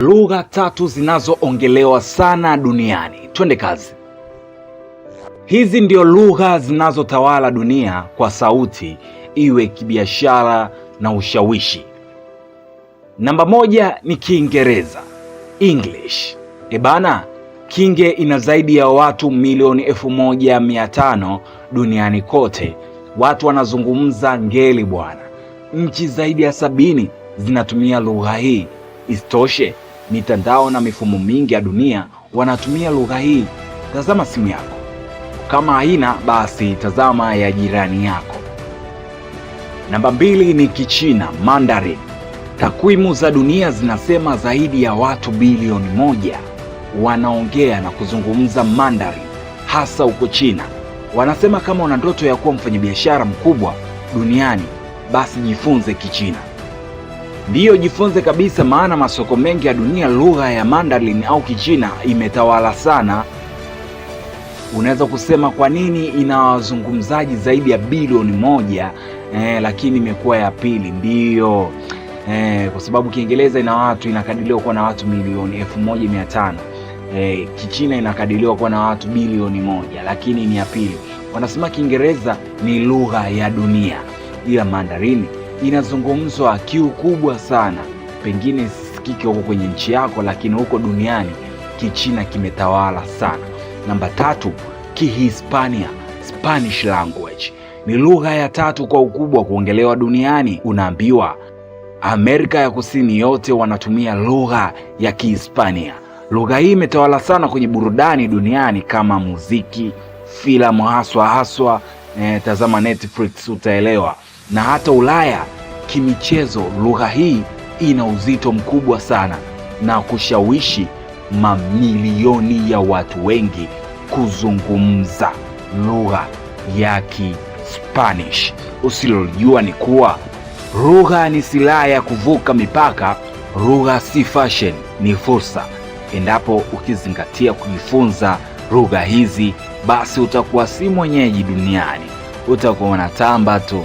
Lugha tatu zinazoongelewa sana duniani. Twende kazi. Hizi ndio lugha zinazotawala dunia kwa sauti, iwe kibiashara na ushawishi. Namba moja ni Kiingereza, English. Ebana, Kinge ina zaidi ya watu milioni 1,500 duniani kote. Watu wanazungumza ngeli bwana. Nchi zaidi ya 70 zinatumia lugha hii. Isitoshe, mitandao na mifumo mingi ya dunia wanatumia lugha hii. Tazama simu yako. Kama haina, basi tazama ya jirani yako. Namba 2 ni Kichina, Mandarin. Takwimu za dunia zinasema zaidi ya watu bilioni 1 wanaongea na kuzungumza Mandarin, hasa huko China. Wanasema kama una ndoto ya kuwa mfanyabiashara mkubwa duniani, basi jifunze Kichina. Ndiyo, jifunze kabisa, maana masoko mengi ya dunia lugha ya Mandarin au Kichina imetawala sana. Unaweza kusema kwa nini ina wazungumzaji zaidi ya bilioni 1 lakini imekuwa ya pili? Ndiyo, kwa sababu Kiingereza inakadiriwa kuwa na watu milioni 1,500. Kichina inakadiriwa kuwa na watu bilioni 1 lakini ni ya pili. Wanasema Kiingereza ni lugha ya dunia, ila Mandarin inazungumzwa kiukubwa sana. Pengine sisikike huko kwenye nchi yako, lakini huko duniani Kichina kimetawala sana. Namba 3, Kihispania, Spanish language. Ni lugha ya 3 kwa ukubwa kuongelewa duniani. Unaambiwa Amerika ya Kusini yote wanatumia lugha ya Kihispania. Lugha hii imetawala sana kwenye burudani duniani kama muziki, filamu haswa. Tazama Netflix utaelewa. Na hata Ulaya kimichezo, lugha hii ina uzito mkubwa sana na kushawishi mamilioni ya watu wengi kuzungumza lugha ya Kispanish. Usilojua ni kuwa lugha ni silaha ya kuvuka mipaka. Lugha si fashion, ni fursa. Endapo ukizingatia kujifunza lugha hizi, basi utakuwa si mwenyeji duniani, utakuwa unatamba tu.